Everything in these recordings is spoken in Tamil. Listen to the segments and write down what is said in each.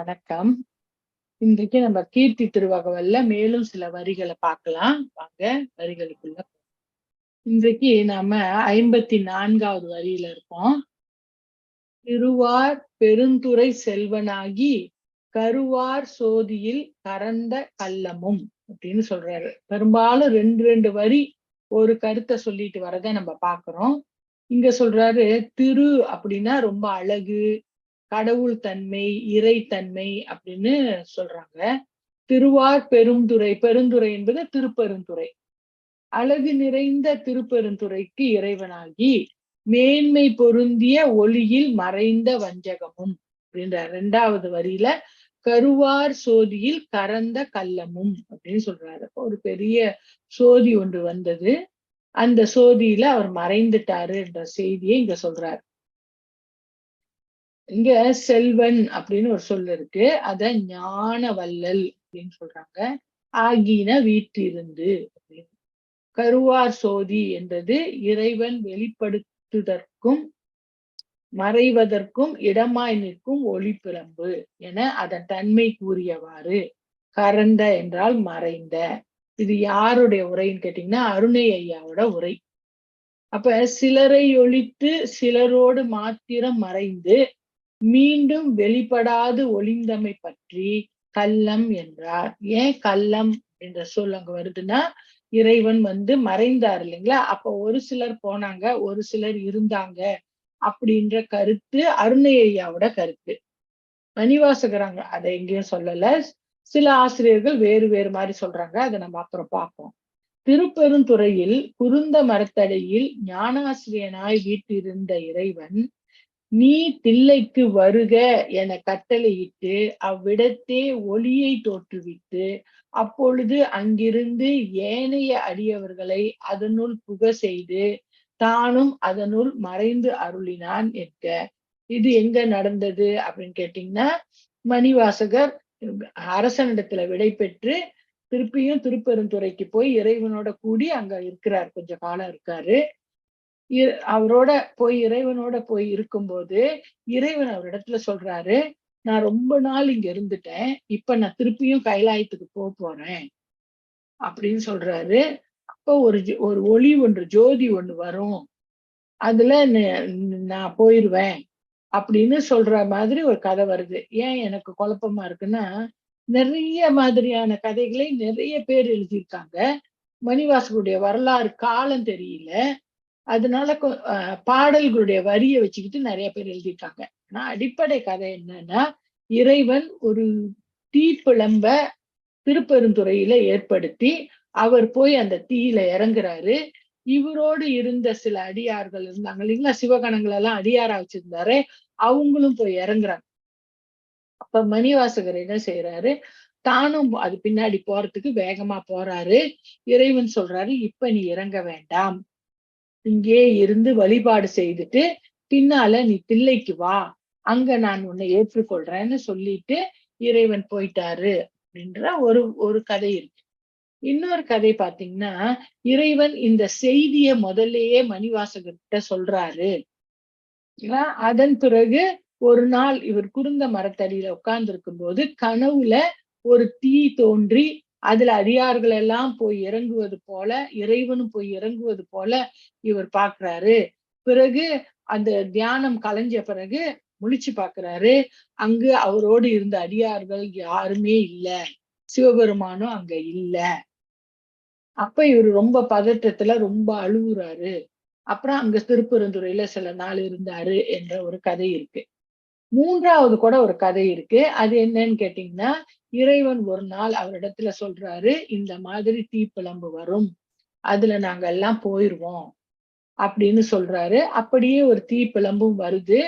வணக்கம். இன்றைக்கு நம்ம கீர்த்தி திருவகவல்ல மேலும் சில வரிகளை பார்க்கலாம். வாங்க வரிகளுக்குள்ள. இன்றைக்கு நாம 54வது வரியில இருக்கோம். திருவார் பெருந்துறை செல்வனாகி கருவார் சோதியில் கரந்த கள்ளமும் அப்படின்னு சொல்றாரு. பெரும்பாலும் ரெண்டு வரி ஒரு கருத்தை சொல்லிட்டு வரதை நம்ம பாக்குறோம். இங்க சொல்றாரு, திரு அப்படின்னா ரொம்ப அழகு, கடவுள் தன்மை, இறைத்தன்மை அப்படின்னு சொல்றாங்க. திருவார் பெருந்துறை, பெருந்துறை என்பது திருப்பெருந்துறை. அழகு நிறைந்த திருப்பெருந்துறைக்கு இறைவனாகி மேன்மை பொருந்திய ஒளியில் மறைந்த வஞ்சகமும் அப்படின்ற 2வது வரியில கருவார் சோதியில் கரந்த கள்ளமும் அப்படின்னு சொல்றாரு. ஒரு பெரிய சோதி ஒன்று வந்தது, அந்த சோதியில அவர் மறைந்துட்டாரு என்ற செய்தியை இங்க சொல்றாரு. இங்க செல்வன் அப்படின்னு ஒரு சொல் இருக்கு, அத ஞான வள்ளல் அப்படின்னு சொல்றாங்க. ஆகின வீட்டிருந்து அப்படின்னு. கருவார் சோதி என்றது இறைவன் வெளிப்படுத்துவதற்கும் மறைவதற்கும் இடமாய் நிற்கும் ஒளிப்பிழம்பு என அதன் தன்மை கூறியவாறு. கரந்த என்றால் மறைந்த. இது யாருடைய உரைன்னு கேட்டீங்கன்னா அருணை ஐயாவோட உரை. அப்ப சிலரை ஒழித்து சிலரோடு மாத்திரம் மறைந்து மீண்டும் வெளிப்படாது ஒளிந்தமை பற்றி கள்ளம் என்றார். ஏன் கள்ளம் என்ற சொல் அங்க வருதுன்னா, இறைவன் மறைந்தார் இல்லைங்களா, அப்ப ஒரு சிலர் போனாங்க, ஒரு சிலர் இருந்தாங்க அப்படின்ற கருத்து அருணை ஐயாவோட கருத்து. மணிவாசகராங்க அதை எங்கேயும் சொல்லல, சில ஆசிரியர்கள் வேறு வேறு மாதிரி சொல்றாங்க, அதை நம்ம அப்புறம் பார்ப்போம். திருப்பெருந்துறையில் குருந்த மரத்தடியில் ஞானாசிரியனாய் வீட்டிருந்த இறைவன் நீ தில்லைக்கு வருக என கட்டளையிட்டு அவ்விடத்தே ஒளியை தோற்றுவித்து அப்பொழுது அங்கிருந்து ஏனைய அடியவர்களை அதனுள் புக செய்து தானும் அதனுள் மறைந்து அருளினான் என்க. இது எங்க நடந்தது அப்படின்னு கேட்டீங்கன்னா, மணிவாசகர் அரசனிடத்துல விடை பெற்று திருப்பியும் திருப்பெருந்துறைக்கு போய் இறைவனோட கூடி அங்க இருக்கிறார், கொஞ்ச காலம் இருக்காரு. அவரோட போய் இறைவனோட போய் இருக்கும்போது இறைவன் அவரிடத்துல சொல்றாரு, நான் ரொம்ப நாள் இங்க இருந்துட்டேன், இப்ப நான் திருப்பியும் கைலாயத்துக்கு போறேன் அப்படின்னு சொல்றாரு. அப்ப ஒரு ஒளி ஒன்று, ஜோதி ஒண்ணு வரும், அதுல நான் போயிருவேன் அப்படின்னு சொல்ற மாதிரி ஒரு கதை வருது. ஏன் எனக்கு குழப்பமா இருக்குன்னா, நிறைய மாதிரியான கதைகளை நிறைய பேர் எழுதியிருக்காங்க. மணிவாசகருடைய வரலாறு காலம் தெரியல, அதனால பாடல்களுடைய வரியை வச்சுக்கிட்டு நிறைய பேர் எழுதியிருக்காங்க. ஆனா அடிப்படை கதை என்னன்னா, இறைவன் ஒரு தீப்பிழம்ப திருப்பெருந்துறையில ஏற்படுத்தி அவர் போய் அந்த தீயில இறங்குறாரு. இவரோடு இருந்த சில அடியார்கள் இருந்தாங்க இல்லைங்களா, சிவகணங்கள் எல்லாம் அடியாரா வச்சிருந்தாரு, அவங்களும் போய் இறங்குறாங்க. அப்ப மணிவாசகர் என்ன செய்யறாரு, தானும் அது பின்னாடி போறதுக்கு வேகமா போறாரு. இறைவன் சொல்றாரு, இப்ப நீ இறங்க வேண்டாம், இங்கே இருந்து வழிபாடு செய்துட்டு பின்னால நீ தில்லைக்கு வா, அங்க நான் உன்னை ஏற்றுக்கொள்றேன்னு சொல்லிட்டு இறைவன் போயிட்டாரு அப்படின்ற ஒரு கதை இருக்கு. இன்னொரு கதை பாத்தீங்கன்னா, இறைவன் இந்த செய்திய முதல்லயே மணிவாசகர்கிட்ட சொல்றாரு. அதன் பிறகு ஒரு நாள் இவர் குருந்த மரத்தடியில உட்கார்ந்து இருக்கும் போது கனவுல ஒரு தீ தோன்றி அதுல அடியார்கள் எல்லாம் போய் இறங்குவது போல, இறைவனும் போய் இறங்குவது போல இவர் பாக்குறாரு. பிறகு அந்த தியானம் கலைஞ்ச பிறகு முழிச்சு பாக்குறாரு, அங்கு அவரோடு இருந்த அடியார்கள் யாருமே இல்ல, சிவபெருமானும் அங்க இல்ல. அப்ப இவர் ரொம்ப பதற்றத்துல ரொம்ப அழுகுறாரு. அப்புறம் அங்க திருப்பெருந்துறையில சில நாள் இருந்தாரு என்ற ஒரு கதை இருக்கு. 3வது கூட ஒரு கதை இருக்கு. அது என்னன்னு கேட்டீங்கன்னா, இறைவன் ஒரு நாள் அவரிடத்துல சொல்றாரு, இந்த மாதிரி தீப்பிழம்பு வரும், அதுல நாங்க எல்லாம் போயிருவோம் அப்படின்னு சொல்றாரு. அப்படியே ஒரு தீப்பிழம்பும் வருது,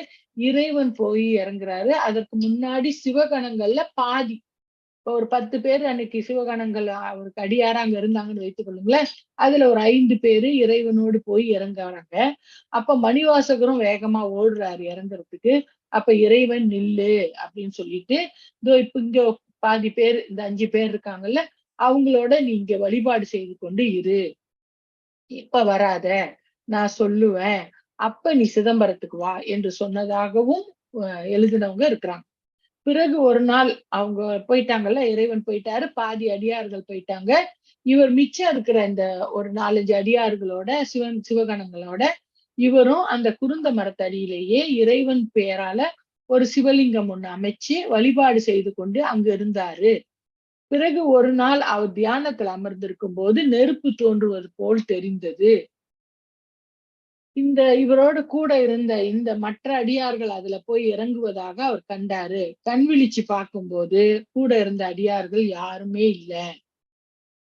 இறைவன் போய் இறங்குறாரு. அதற்கு முன்னாடி சிவகணங்கள்ல பாதி, ஒரு 10 பேர் அன்னைக்கு சிவகணங்கள் அவருக்கு அடியாரா அங்க இருந்தாங்கன்னு வைத்துக் கொள்ளுங்களேன், அதுல ஒரு 5 பேரு இறைவனோடு போய் இறங்குறாங்க. அப்ப மணிவாசகரும் வேகமா ஓடுறாரு இறங்குறதுக்கு. அப்ப இறைவன் நில்லு அப்படின்னு சொல்லிட்டு, இப்ப இங்க பாதி பேர், இந்த 5 பேர் இருக்காங்கல்ல, அவங்களோட நீ இங்க வழிபாடு செய்து கொண்டு இரு, இப்ப வராத, நான் சொல்லுவேன், அப்ப நீ சிதம்பரத்துக்கு வா என்று சொன்னதாகவும் எழுதினவங்க இருக்கிறாங்க. பிறகு ஒரு நாள் அவங்க போயிட்டாங்கல்ல, இறைவன் போயிட்டாரு, பாதி அடியார்கள் போயிட்டாங்க. இவர் மிச்சம் இருக்கிற இந்த ஒரு 4, 5 அடியார்களோட சிவகணங்களோட இவரும் அந்த குருந்த மரத்தடியிலேயே இறைவன் பெயரால ஒரு சிவலிங்கம் ஒண்ணு அமைச்சு வழிபாடு செய்து கொண்டு அங்க இருந்தாரு. பிறகு ஒரு நாள் அவர் தியானத்துல அமர்ந்திருக்கும் போது நெருப்பு தோன்றுவது போல் தெரிந்தது. இவரோடு கூட இருந்த இந்த மற்ற அடியார்கள் அதுல போய் இறங்குவதாக அவர் கண்டாரு. கண் விழிச்சு பார்க்கும்போது கூட இருந்த அடியார்கள் யாருமே இல்ல.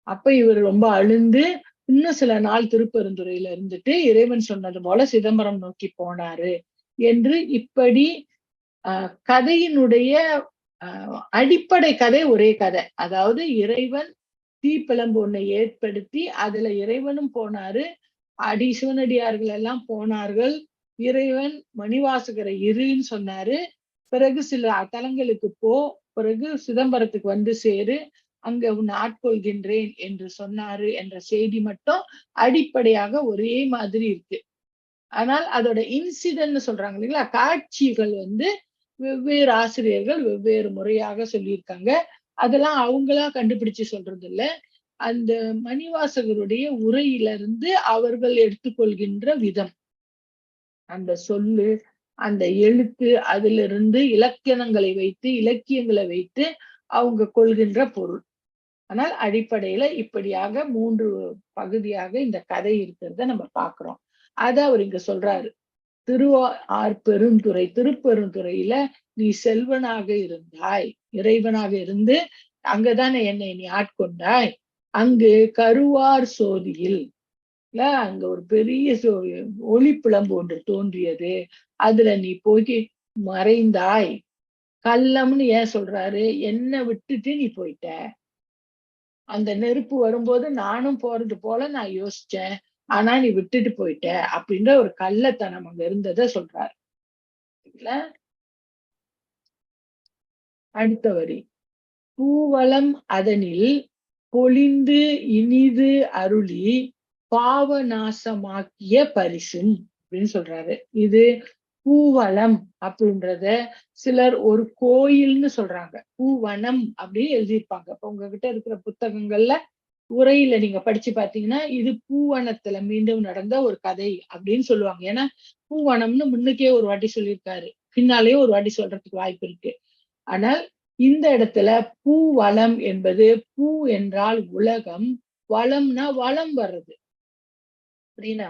அப்ப இவர் ரொம்ப அழுந்து இன்னும் சில நாள் திருப்பெருந்துறையில இருந்துட்டு இறைவன் சொன்னது போல சிதம்பரம் நோக்கி போனாரு என்று இப்படி கதையினுடைய அடிப்படை கதை ஒரே கதை. அதாவது இறைவன் தீப்பிழம்பு ஒண்ணை ஏற்படுத்தி அதுல இறைவனும் போனாரு, சிவனடியார்கள் எல்லாம் போனார்கள். இறைவன் மணிவாசகரை இருன்னு சொன்னாரு. பிறகு சில தலங்களுக்கு பிறகு சிதம்பரத்துக்கு வந்து சேரு, அங்க உன்னை ஆட்கொள்கின்றேன் என்று சொன்னாரு என்ற செய்தி மட்டும் அடிப்படையாக ஒரே மாதிரி இருக்கு. ஆனால் அதோட இன்சிடென்ட் சொல்றாங்க இல்லைங்களா, காட்சிகள் வெவ்வேறு ஆசிரியர்கள் வெவ்வேறு முறையாக சொல்லியிருக்காங்க. அதெல்லாம் அவங்களா கண்டுபிடிச்சு சொல்றது இல்ல. அந்த மணிவாசகருடைய உரையிலிருந்து அவர்கள் எடுத்துக்கொள்கின்ற விதம், அந்த சொல்லு, அந்த எழுத்து, அதிலிருந்து இலக்கணங்களை வைத்து இலக்கியங்களை வைத்து அவங்க கொள்கின்ற பொருள். ஆனால் அடிப்படையில இப்படியாக 3 பகுதியாக இந்த கதை இருக்கிறத நம்ம பார்க்கிறோம். அத அவர் இங்க சொல்றாரு. திருப்பெருந்துறையில நீ செல்வனாக இருந்தாய், இறைவனாக இருந்து அங்கதானே என்னை நீ ஆட்கொண்டாய். அங்கு கருவார் சோதியில் அங்க ஒரு பெரிய ஒளிப்பிழம்பு ஒன்று தோன்றியது. அதுல நீ போய் மறைந்தாய். கள்ளம்னு ஏன் சொல்றாரு? என்ன விட்டுட்டு நீ போயிட்ட. அந்த நெருப்பு வரும்போது நானும் போறது போல நான் யோசிச்சேன். ஆனா நீ விட்டுட்டு போயிட்ட அப்படின்ற ஒரு கள்ளத்தனம் அங்க இருந்ததை சொல்றாரு. அடுத்த வரி, பூவளம் அதனில் பொழிந்து இனிது அருளி பாவநாசமாக்கிய பரிசும் அப்படின்னு சொல்றாரு. இது பூவளம் அப்படின்றத சிலர் ஒரு கோயில்னு சொல்றாங்க. பூவனம் அப்படின்னு எழுதியிருப்பாங்க. இப்ப உங்ககிட்ட இருக்கிற புத்தகங்கள்ல உரையில நீங்க படிச்சு பாத்தீங்கன்னா இது பூவனத்துல மீண்டும் நடந்த ஒரு கதை அப்படின்னு சொல்லுவாங்க. ஏன்னா பூவனம்னு முன்னுக்கே ஒரு வாட்டி சொல்லியிருக்காரு, பின்னாலேயே ஒரு வாட்டி சொல்றதுக்கு வாய்ப்பு இருக்கு. ஆனால் இந்த இடத்துல பூவளம் என்பது, பூ என்றால் உலகம், வளம்னா வளம் வர்றது. அப்படின்னா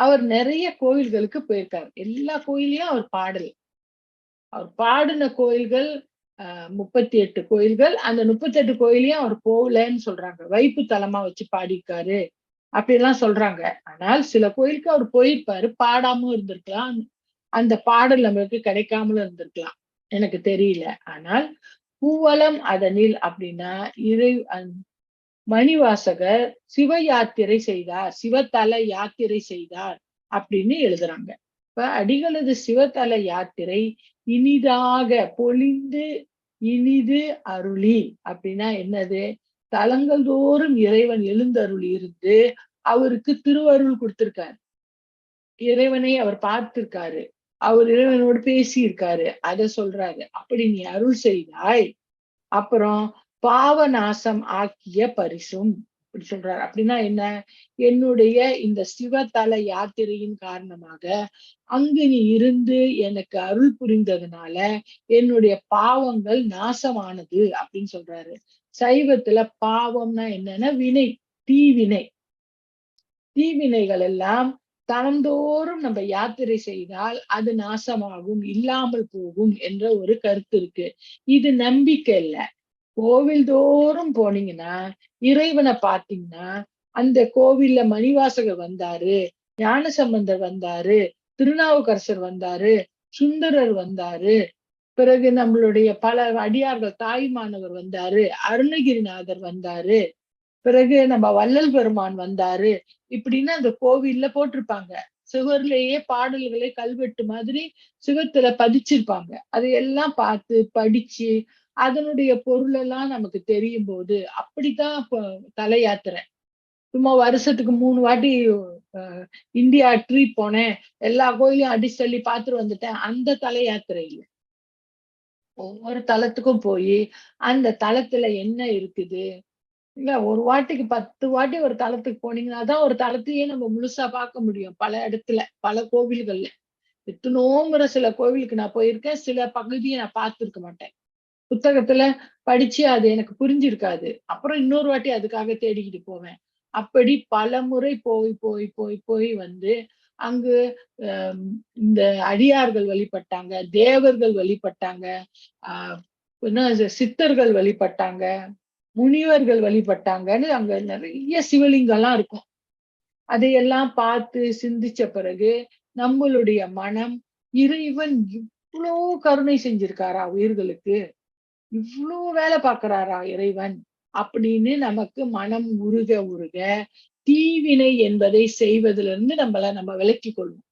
அவர் நிறைய கோயில்களுக்கு போயிருக்காரு. எல்லா கோயிலையும் அவர் பாடல். அவர் பாடின கோயில்கள் 38 கோயில்கள். அந்த 38 கோயிலையும் அவர் போகலன்னு சொல்றாங்க. வைப்பு தலமா வச்சு பாடியிருக்காரு அப்படிலாம் சொல்றாங்க. ஆனால் சில கோயிலுக்கு அவர் போயிருப்பாரு, பாடாமலும் இருந்திருக்கலாம். அந்த பாடல் நம்மளுக்கு கிடைக்காமலும் இருந்திருக்கலாம், எனக்கு தெரியல. ஆனால் பூவளம் அதனில் அப்படின்னா மணிவாசகர் சிவ யாத்திரை செய்தார், சிவத்தல யாத்திரை செய்தார் அப்படின்னு எழுதுறாங்க. இப்ப அடிகளது சிவத்தல யாத்திரை இனிதாக பொழிந்து இனிது அருளி அப்படின்னா என்னது? தலங்கள் தோறும் இறைவன் எழுந்தருளி இருந்து அவருக்கு திருவருள் கொடுத்திருக்காரு. இறைவனை அவர் பார்த்திருக்காரு, அவர் இறைவனோடு பேசியிருக்காரு, அதை சொல்றாரு. அப்படி நீ அருள் செய்தாய். அப்புறம் பாவநாசம் ஆக்கிய பரிசும் அப்படி சொல்றாரு. அப்படின்னா என்ன? என்னுடைய இந்த சிவத்தல யாத்திரையின் காரணமாக அங்கு நீ இருந்து எனக்கு அருள் புரிந்ததுனால என்னுடைய பாவங்கள் நாசமானது அப்படின்னு சொல்றாரு. சைவத்துல பாவம்னா என்னன்னா வினை, தீவினை. தீவினைகள் எல்லாம் தனந்தோறும் நம்ம யாத்திரை செய்தால் அது நாசமாகும், இல்லாமல் போகும் என்ற ஒரு கருத்து இருக்கு. இது நம்பிக்கை இல்ல. கோவில் தோறும் போனீங்கன்னா இறைவனை பார்த்தீங்கன்னா அந்த கோவில்ல மணிவாசகர் வந்தாரு, ஞானசம்பந்தர் வந்தாரு, திருநாவுக்கரசர் வந்தாரு, சுந்தரர் வந்தாரு, பிறகு நம்மளுடைய பல அடியார்கள் தாய்மானவர் வந்தாரு, அருணகிரிநாதர் வந்தாரு, பிறகு நம்ம வள்ளல் பெருமான் வந்தாரு இப்படின்னு அந்த கோவில்ல போட்டிருப்பாங்க. சுவர்லேயே பாடல்களை கல்வெட்டு மாதிரி சிவத்துல பதிச்சிருப்பாங்க. அதையெல்லாம் பார்த்து படிச்சு அதனுடைய பொருள் எல்லாம் நமக்கு தெரியும் போது அப்படித்தான் தல யாத்திரை. சும்மா வருஷத்துக்கு 3 வாட்டி இந்தியா ட்ரிப் போனேன், எல்லா கோயிலையும் அடிச்சு தள்ளி பார்த்துட்டு வந்துட்டேன், அந்த தல யாத்திரை இல்லை. ஒவ்வொரு தலத்துக்கும் போயி, அந்த தலத்துல என்ன இருக்குது? இல்ல ஒரு வாட்டிக்கு 10 வாட்டி ஒரு தலத்துக்கு போனீங்கன்னா தான் ஒரு தலத்தையே நம்ம முழுசா பார்க்க முடியும். பல இடத்துல, பல கோவில்கள்ல. எத்தனோ முறை சில கோவிலுக்கு நான் போயிருக்கேன். சில பகுதிய நான் பார்த்திருக்க மாட்டேன். புத்தகத்துல படிச்சு அது எனக்கு புரிஞ்சிருக்காது. அப்புறம் இன்னொரு வாட்டி அதுக்காக தேடிக்கிட்டு போவேன். அப்படி பலமுறை போய் வந்து அங்கு அ இந்த அடியார்கள் வழிபட்டாங்க, தேவர்கள் வழிபட்டாங்க, அ என்ன சித்தர்கள் வழிபட்டாங்க, முனிவர்கள் வழிபட்டாங்கன்னு அங்க நெறைய சிவலிங்கம்லாம் இருக்கும். அதையெல்லாம் பார்த்து சிந்திச்ச பிறகு, நம்மளுடைய மனம் இறைவன் இவ்ளோ கருணை செஞ்சிருக்காரா உயிர்களுக்கு? இவ்ளோ வேலை பார்க்கிறாரா இறைவன்? அப்படின்னு நமக்கு மனம் உருக உருக, தீவினை என்பதை செய்வதிலிருந்து நம்ம விலக்கிக் கொள்வோம்.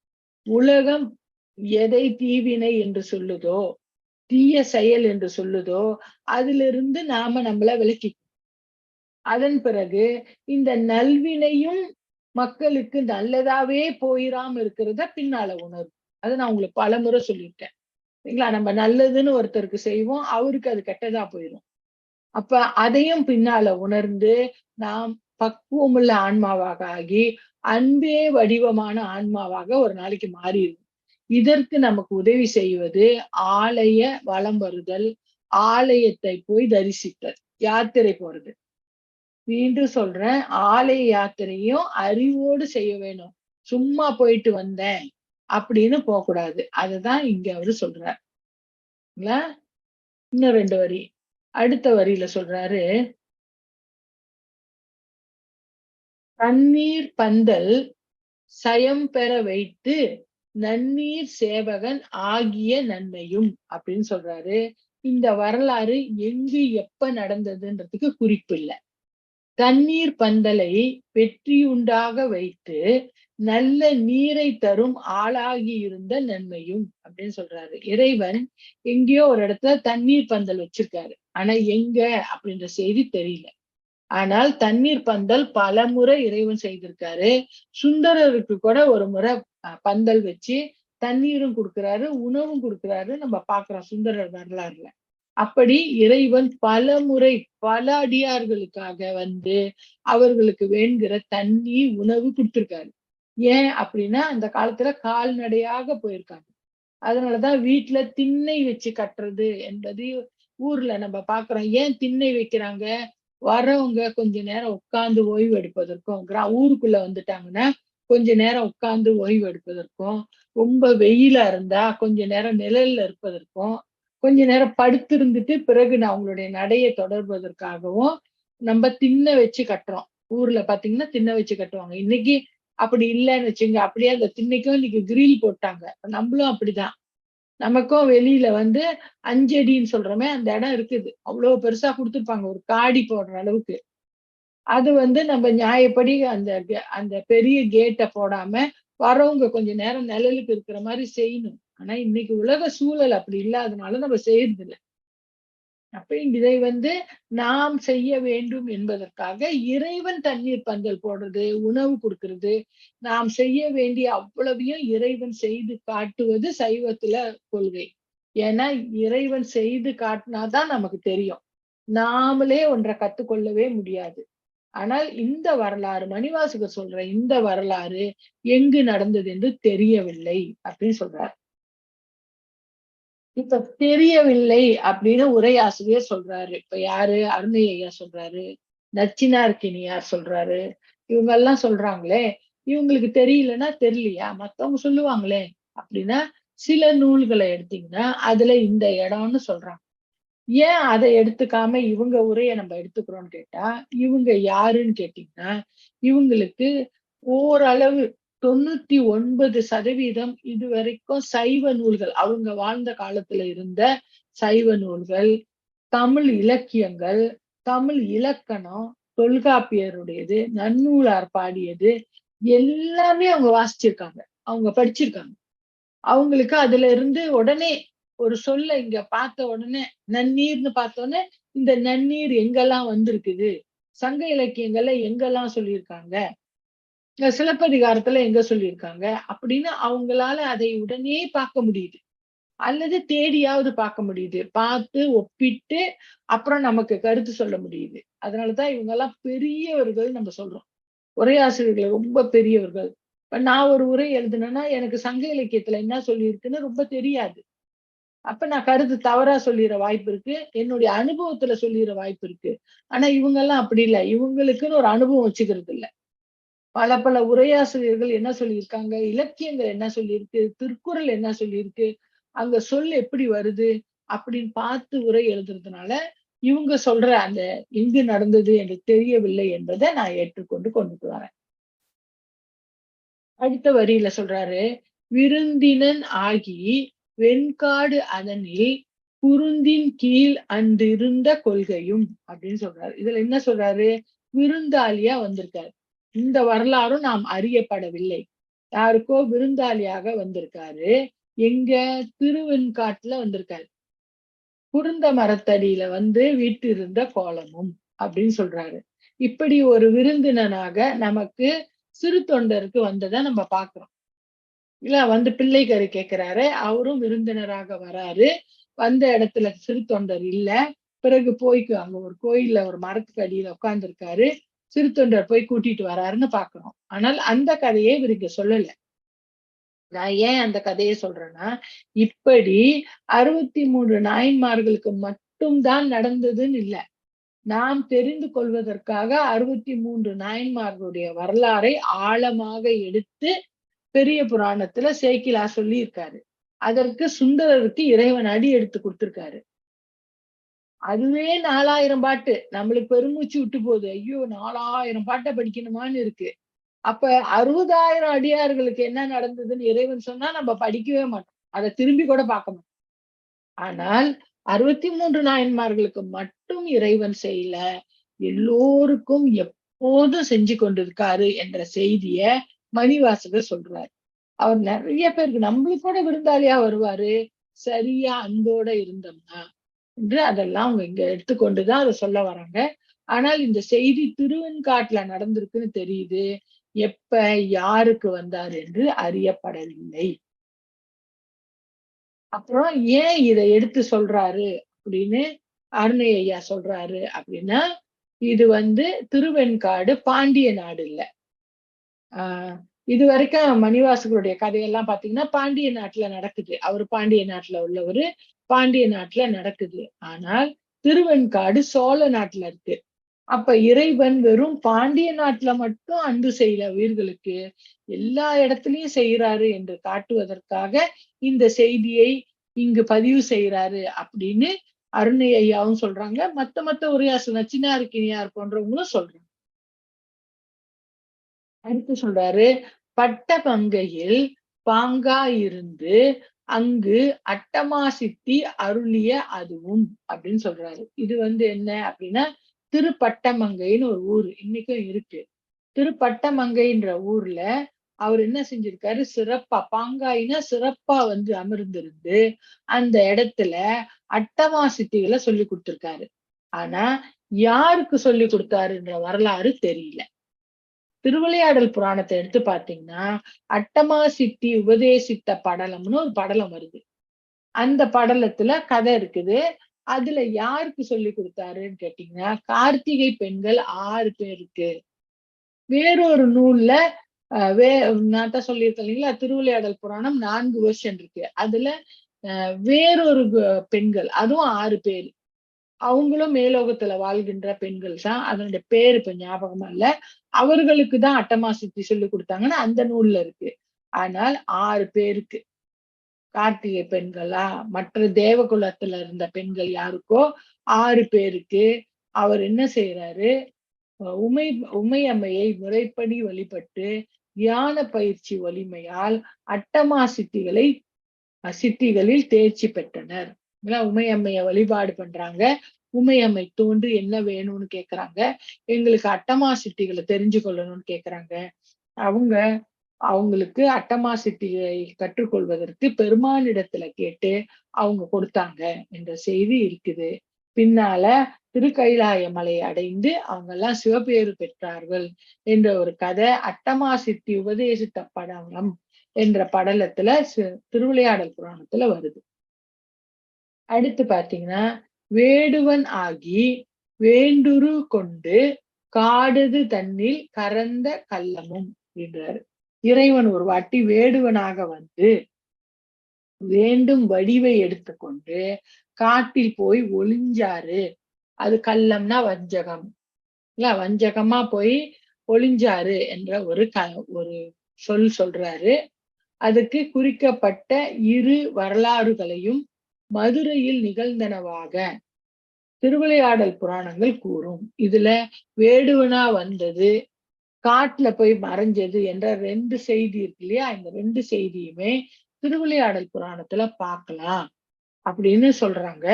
உலகம் எதை தீவினை என்று சொல்லுதோ, தீய செயல் என்று சொல்லுதோ, அதிலிருந்து நாம நம்மள விலக்கிக் அதன் பிறகு இந்த நல்வினையும் மக்களுக்கு நல்லதாவே போயிராம இருக்கிறத பின்னால உணரும். அத நான் உங்களுக்கு பலமுறை சொல்லியிருக்கேன். சரிங்களா? நம்ம நல்லதுன்னு ஒருத்தருக்கு செய்வோம். அவருக்கு அது கெட்டதா போயிரும். அப்ப அதையும் பின்னால உணர்ந்து, நாம் பக்குவமுள்ள ஆன்மாவாக ஆகி, அன்பே வடிவமான ஆன்மாவாக ஒரு நாளைக்கு மாறிருவோம். இதற்கு நமக்கு உதவி செய்வது ஆலய வலம் வருதல், ஆலயத்தை போய் தரிசித்தல், யாத்திரை போறது. மீண்டும் சொல்றேன், ஆலய யாத்திரையும் அறிவோடு செய்ய வேணும். சும்மா போயிட்டு வந்தேன் அப்படின்னு போக்கூடாது. அததான் இங்க அவரு சொல்றார். இல்ல? இன்னும் 2 வரி. அடுத்த வரியில சொல்றாரு, "தண்ணீர் பந்தல் சயம் பெற வைத்து நன்னீர் சேவகன் ஆகிய நன்மையும்" அப்படின்னு சொல்றாரு. இந்த வரலாறு எங்கு எப்ப நடந்ததுன்றதுக்கு குறிப்பு இல்ல. தண்ணீர் பந்தலை வெற்றியுண்டாக வைத்து நல்ல நீரை தரும் ஆளாகி இருந்த நன்மையும் அப்படின்னு சொல்றாரு. இறைவன் எங்கேயோ ஒரு இடத்துல தண்ணீர் பந்தல் வச்சிருக்காரு. ஆனா எங்க அப்படின்ற செய்தி தெரியல. ஆனால் தண்ணீர் பந்தல் பலமுறை இறைவன் செய்திருக்காரு. சுந்தரருக்கு கூட ஒரு முறை பந்தல் வச்சு தண்ணீரும் குடுக்குறாரு, உணவும் குடுக்குறாரு. நம்ம பார்க்கிறோம் சுந்தரர் வரலாறுல. அப்படி இறைவன் பலமுறை பல அடியார்களுக்காக வந்து அவர்களுக்கு வேண்கிற தண்ணி, உணவு குடுத்திருக்காரு. ஏன் அப்படின்னா, அந்த காலத்துல கால்நடையாக போயிருக்காங்க. அதனாலதான் வீட்ல திண்ணை வச்சு கட்டுறது என்பது ஊர்ல நம்ம பார்க்கிறோம். ஏன் திண்ணை வைக்கிறாங்க? வரவங்க கொஞ்ச நேரம் உட்கார்ந்து ஓய்வு எடுப்பதற்கும், ஊருக்குள்ள வந்துட்டாங்கன்னா, கொஞ்ச நேரம் உட்கார்ந்து ஓய்வு எடுப்பதற்கும், ரொம்ப வெயிலா இருந்தா கொஞ்ச நேரம் நிழல்ல இருப்பதற்கும், கொஞ்ச நேரம் படுத்திருந்துட்டு பிறகு அவங்களுடைய நடைய தொடர்வதற்காகவும், நம்ம திண்ணை வச்சு கட்டுறோம். ஊர்ல பார்த்தீங்கன்னா, திண்ணை வச்சு கட்டுவாங்க. இன்னைக்கு அப்படி இல்லன்னு வச்சுங்க. அப்படியே அந்த திண்ணைக்கும் இன்னைக்கு கிரில் போட்டாங்க. நம்மளும் அப்படிதான். நமக்கும் வெளியில வந்து 5 அடின்னு சொல்றோமே, அந்த இடம் இருக்குது. அவ்ளோ பெருசா குடுத்துருப்பாங்க. ஒரு காடி போடுற அளவுக்கு. அது வந்து நம்ம நியாயப்படி அந்த பெரிய கேட்ட போடாம, வரவங்க கொஞ்ச நேரம் நிழலுக்கு இருக்கிற மாரி செய்யணும். ஆனா, இன்னைக்கு உலக சூழல் அப்படி இல்லாதனால நம்ம செய்யறதில்ல. அப்ப இதை வந்து நாம் செய்ய வேண்டும் என்பதற்காக இறைவன் தண்ணீர் பந்தல் போடுறது, உணவு குடுக்கிறது, நாம் செய்ய வேண்டிய அவ்வளவையும் இறைவன் செய்து காட்டுவது சைவத்துல கொள்கை. ஏன்னா, இறைவன் செய்து காட்டினா தான் நமக்கு தெரியும். நாமளே ஒன்ற கத்துக்கொள்ளவே முடியாது. ஆனால் இந்த வரலாறு, மணிவாசகர் சொல்ற இந்த வரலாறு எங்கு நடந்தது என்று தெரியவில்லை அப்படின்னு சொல்றார். இப்ப தெரியவில்லை அப்படின்னு உரையாசிரியர் சொல்றாரு. இப்ப யாரு? அருணை ஐயா சொல்றாரு. நச்சினார்க்கினியார் சொல்றாரு. இவங்கெல்லாம் சொல்றாங்களே, இவங்களுக்கு தெரியலன்னா தெரியலையா? மத்தவங்க சொல்லுவாங்களே! அப்படின்னா, சில நூல்கள எடுத்தீங்கன்னா, அதுல இந்த இடம்னு சொல்றாங்க. ஏன் அத எடுத்துக்காம இவங்க உரைய நம்ம எடுத்துக்கிறோம்னு கேட்டா, இவங்க யாருன்னு கேட்டீங்கன்னா, இவங்களுக்கு ஓரளவு 99% இதுவரைக்கும் சைவ நூல்கள், அவங்க வாழ்ந்த காலத்துல இருந்த சைவ நூல்கள், தமிழ் இலக்கியங்கள், தமிழ் இலக்கணம், தொல்காப்பியருடையது, நன்னூலார் பாடியது எல்லாமே அவங்க வாசிச்சிருக்காங்க. அவங்க படிச்சிருக்காங்க. அவங்களுக்கு அதுல இருந்து உடனே ஒரு சொல்ல இங்க பார்த்த உடனே நன்னீர்ன்னு பார்த்த உடனே, இந்த நன்னீர் எங்கெல்லாம் வந்திருக்குது? சங்க இலக்கியங்கள்ல எங்கெல்லாம் சொல்லியிருக்காங்க? சிலப்பதிகாரத்துல எங்க சொல்லியிருக்காங்க? அப்படின்னு அவங்களால அதை உடனே பார்க்க முடியுது. அல்லது தேடியாவது பார்க்க முடியுது. பார்த்து ஒப்பிட்டு அப்புறம் நமக்கு கருத்து சொல்ல முடியுது. அதனாலதான் இவங்க எல்லாம் பெரியவர்கள் நம்ம சொல்றோம். உரையாசிரியர்கள் ரொம்ப பெரியவர்கள். இப்ப நான் ஒரு உரை எழுதுனேன்னா எனக்கு சங்க இலக்கியத்துல என்ன சொல்லியிருக்குன்னு ரொம்ப தெரியாது. அப்ப நான் கருத்து தவறா சொல்லிற வாய்ப்பு இருக்கு. என்னுடைய அனுபவத்துல சொல்லிற வாய்ப்பு இருக்கு. ஆனா இவங்க எல்லாம் அப்படி இல்ல. இவங்களுக்குன்னு ஒரு அனுபவம் வச்சுக்கிறது இல்ல. பல பல உரையாசிரியர்கள் என்ன சொல்லியிருக்காங்க, இலக்கியங்கள் என்ன சொல்லியிருக்கு, திருக்குறள் என்ன சொல்லியிருக்கு, அங்க சொல் எப்படி வருது அப்படின்னு பார்த்து உரை எழுதுறதுனால, இவங்க சொல்ற அந்த எங்கு நடந்தது என்று தெரியவில்லை என்பதை நான் ஏற்றுக்கொண்டு கொண்டுட்டு வரேன். அடுத்த வரியில சொல்றாரு, "விருந்தினன் ஆகி வெண்காடு அதனில் குருந்தின் கீழ் அன்றிருந்த கொள்கையும்" அப்படின்னு சொல்றாரு. இதுல என்ன சொல்றாரு? விருந்தாளியா வந்திருக்காரு. இந்த வரலாறும் நாம் அறியப்படவில்லை. யாருக்கோ விருந்தாளியாக வந்திருக்காரு. எங்க? திருவெண்காட்டுல வந்திருக்காரு. குருந்த மரத்தடியில வந்து வீற்றிருந்த கோலமும் அப்படின்னு சொல்றாரு. இப்படி ஒரு விருந்தினனாக நமக்கு சிறு தொண்டருக்கு வந்ததை நம்ம பார்க்கிறோம். இல்ல வந்து பிள்ளை கறி கேட்கிறாரு. அவரும் விருந்தினராக வராரு. வந்த இடத்துல சிறு தொண்டர் இல்ல. பிறகு போய் அங்க ஒரு கோயில்ல ஒரு மரத்துக்கு அடியில உட்கார்ந்திருக்காரு. சிறு தொண்டர் போய் கூட்டிட்டு வராருன்னு பார்க்கிறோம். ஆனால் அந்த கதையை இவர் இங்க சொல்லல. நான் ஏன் அந்த கதையை சொல்றேன்னா, இப்படி 63 நாயன்மார்களுக்கு மட்டும் தான் நடந்ததுன்னு இல்ல. நாம் தெரிந்து கொள்வதற்காக 63 நாயன்மார்களுடைய வரலாறை ஆழமாக எடுத்து பெரிய புராணத்துல சேக்கிழார் சொல்லியிருக்காரு. அதற்கு சுந்தரருக்கு இறைவன் அடி எடுத்து குடுத்திருக்காரு. அதுவே 4000 பாட்டு. நம்மளுக்கு பெருமூச்சு விட்டு போகுது. ஐயோ! 4000 பாட்ட படிக்கணுமான்னு இருக்கு. அப்ப 60,000 அடியார்களுக்கு என்ன நடந்ததுன்னு இறைவன் சொன்னா நம்ம படிக்கவே மாட்டோம். அத திரும்பி கூட பார்க்க மாட்டோம். ஆனால் 63 நாயன்மார்களுக்கு மட்டும் இறைவன் செய்யல. எல்லோருக்கும் எப்போதும் செஞ்சு கொண்டிருக்காரு என்ற செய்திய மணிவாசகர் சொல்றாரு. அவர் நெறைய பேருக்கு நம்மளுக்கு கூட விருந்தாளியா வருவாரு. சரியா அன்போட இருந்தோம்னா என்று அதெல்லாம் அவங்க இங்க எடுத்துக்கொண்டுதான் அத சொல்ல வராங்க. ஆனால் இந்த செய்தி திருவெண்காட்டுல நடந்திருக்குன்னு தெரியுது. எப்ப, யாருக்கு வந்தார் என்று அறியப்படவில்லை. அப்புறம் ஏன் இத எடுத்து சொல்றாரு அப்படின்னு அருணை ஐயா சொல்றாரு அப்படின்னா, இது வந்து திருவெண்காடு பாண்டிய நாடு இல்ல. ஆஹ் இதுவரைக்கும் மணிவாசகருடைய கதையெல்லாம் பாத்தீங்கன்னா பாண்டிய நாட்டுல நடக்குது. அவரு பாண்டிய நாட்டுல உள்ளவரு, பாண்டிய நாட்டுல நடக்குது. ஆனால் திருவெண்காடு சோழ நாட்டுல இருக்கு. அப்ப இறைவன் வெறும் பாண்டிய நாட்டுல மட்டும் அன்பு செய்யல உயிர்களுக்கு, எல்லா இடத்துலயும் செய்யறாரு என்று காட்டுவதற்காக இந்த செய்தியை இங்கு பதிவு செய்யறாரு அப்படின்னு அருணை ஐயாவும் சொல்றாங்க. மத்த உரையாசிரியர் நச்சினார்க்கினியார் போன்றவங்களும் சொல்றாங்க. அடுத்து சொல்றாரு, பட்ட பங்கையில் பாங்காயிருந்து அங்கு அட்டமா சித்தி அருளிய அதுவும் அப்படின்னு சொல்றாரு. இது வந்து என்ன அப்படின்னா திருப்பட்டமங்கைன்னு ஒரு ஊர் இன்னைக்கும் இருக்கு. திருப்பட்டமங்கைன்ற ஊர்ல அவர் என்ன செஞ்சிருக்காரு, சிறப்பா பாங்காயினா சிறப்பா வந்து அமர்ந்திருந்து அந்த இடத்துல அட்டமா சித்திகளை சொல்லி கொடுத்திருக்காரு. ஆனா யாருக்கு சொல்லி கொடுத்தாருன்ற வரலாறு தெரியல. திருவிளையாடல் புராணத்தை எடுத்து பாத்தீங்கன்னா அட்டமா சித்தி உபதேசித்த படலம்னு ஒரு படலம் வருது. அந்த படலத்துல கதை இருக்குது. அதுல யாருக்கு சொல்லி கொடுத்தாருன்னு கேட்டீங்கன்னா கார்த்திகை பெண்கள் 6 பேருக்கு. வேறொரு நூல்ல நான் தான் சொல்லியிருக்கேன் இல்லைங்களா, திருவிளையாடல் புராணம் 4 வெர்ஷன் இருக்கு. அதுல வேறொரு பெண்கள் அதுவும் 6 பேர். அவங்களும் மேலோகத்துல வாழ்கின்ற பெண்கள் தான். அதனுடைய பேர் இப்ப ஞாபகமா இல்ல. அவர்களுக்கு தான் அட்டமா சித்தி சொல்லி கொடுத்தாங்கன்னு அந்த நூல்ல இருக்கு. ஆனால் 6 பேருக்கு கார்த்திகை பெண்களா, மற்ற தேவகுலத்துல இருந்த பெண்கள் யாருக்கோ 6 பேருக்கு அவர் என்ன செய்யறாரு, உமை உமையம்மையை முறைப்படி வழிபட்டு தியான பயிற்சி வலிமையால் அட்டமா சித்திகளை சித்திகளில் தேர்ச்சி பெற்றனர். உமையம்மைய வழிபாடு பண்றாங்க. உமையம்மை தோன்றி என்ன வேணும்னு கேக்குறாங்க. எங்களுக்கு அட்டமா சித்திகளை தெரிஞ்சு கொள்ளணும்னு கேக்குறாங்க. அவங்க அவங்களுக்கு அட்டமா சித்தியை கற்றுக்கொள்வதற்கு பெருமானிடத்துல கேட்டு அவங்க கொடுத்தாங்க என்ற செய்தி இருக்குது. பின்னால திருக்கைலாய மலையை அடைந்து அவங்க எல்லாம் சிவபேறு பெற்றார்கள் என்ற ஒரு கதை அட்டமா சித்தி உபதேசித்த படலம் என்ற படலத்துல திருவிளையாடல் புராணத்துல வருது. அடுத்து பாத்தீங்கன்னா, வேடுவன் ஆகி வேண்டுரு கொண்டு காடுது தன்னில் கரந்த கள்ளமும் அப்படின்றாரு. இறைவன் ஒரு வாட்டி வேடுவனாக வந்து வேண்டும் வடிவை எடுத்துக்கொண்டு காட்டில் போய் ஒளிஞ்சாரு. அது கள்ளம்னா வஞ்சகம் இல்ல, வஞ்சகமா போய் ஒளிஞ்சாரு என்ற ஒரு சொல் சொல்றாரு. அதுக்கு குறிக்கப்பட்ட இரு வரலாறுகளையும் மதுரையில் நிகழ்ந்தனவாக திருவிளையாடல் புராணங்கள் கூறும். இதுல வேடுவனா வந்தது, காட்டுல போய் மறைஞ்சது என்ற 2 செய்தி இருக்கு இல்லையா? இந்த 2 செய்தியுமே திருவிளையாடல் புராணத்துல பார்க்கலாம் அப்படின்னு சொல்றாங்க.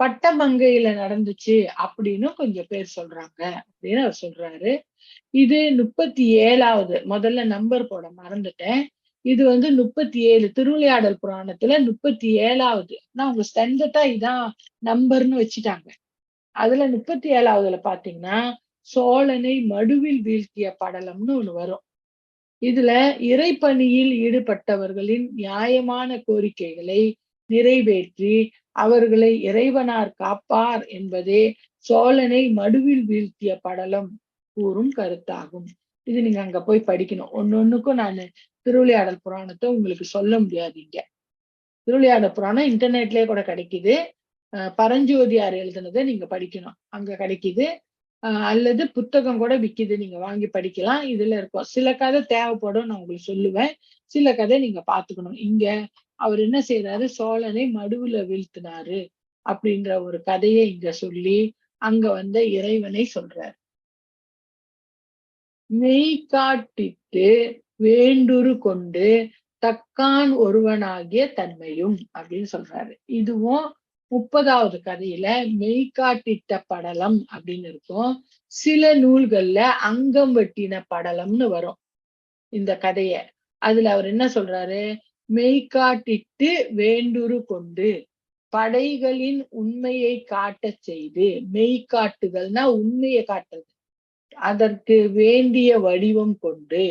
பட்டமங்கையில நடந்துச்சு அப்படின்னு கொஞ்சம் பேர் சொல்றாங்க அப்படின்னு அவர் சொல்றாரு. இது 37வது, முதல்ல நம்பர் போட மறந்துட்டேன். இது வந்து 37 திருவிளையாடல் புராணத்துல 37வது. அவங்க ஸ்டாண்டர்டா இதான் நம்பர்னு வச்சுட்டாங்க. அதுல 37வதுல பாத்தீங்கன்னா சோழனை மடுவில் வீழ்த்திய படலம்னு ஒண்ணு வரும். இதுல இறைப்பணியில் ஈடுபட்டவர்களின் நியாயமான கோரிக்கைகளை நிறைவேற்றி அவர்களை இறைவனார் காப்பார் என்பதே சோழனை மடுவில் வீழ்த்திய படலம் கூறும் கருத்தாகும். இது நீங்க அங்க போய் படிக்கணும். ஒன்னொன்னுக்கும் நான் திருவிளையாடல் புராணத்தை உங்களுக்கு சொல்ல முடியாது இங்க. திருவிளையாடல் புராணம் இன்டர்நெட்லயே கூட கிடைக்குது. பரஞ்சோதியார் எழுதுனதை நீங்க படிக்கணும், அங்க கிடைக்குது. அல்லது புத்தகம் கூட விக்குது, நீங்க வாங்கி படிக்கலாம். இதுல இருக்கும் சில கதை தேவைப்படும், நான் உங்களுக்கு சொல்லுவேன். சில கதை நீங்க பாத்துக்கணும். இங்க அவர் என்ன செய்யறாரு, சோழனை மடுவுல வீழ்த்தினாரு அப்படின்ற ஒரு கதையை இங்க சொல்லி அங்க வந்த இறைவனை சொல்றார். மெய்காட்டிட்டு வேண்டுரு கொண்டு தக்கான் ஒருவனாகிய தன்மையும் அப்படின்னு சொல்றாரு. இதுவும் 30வது கதையில மெய்காட்டிட்ட படலம் அப்படின்னு இருக்கும். சில நூல்கள்ல அங்கம் வெட்டின படலம்னு வரும் இந்த கதைய. அதுல அவர் என்ன சொல்றாரு, மெய்காட்டிட்டு வேண்டுரு கொண்டு படைகளின் உண்மையை காட்டச் செய்து, மெய்காட்டுதல்னா உண்மையை காட்டுறது, அதற்கு வேண்டிய வடிவம் கொண்டு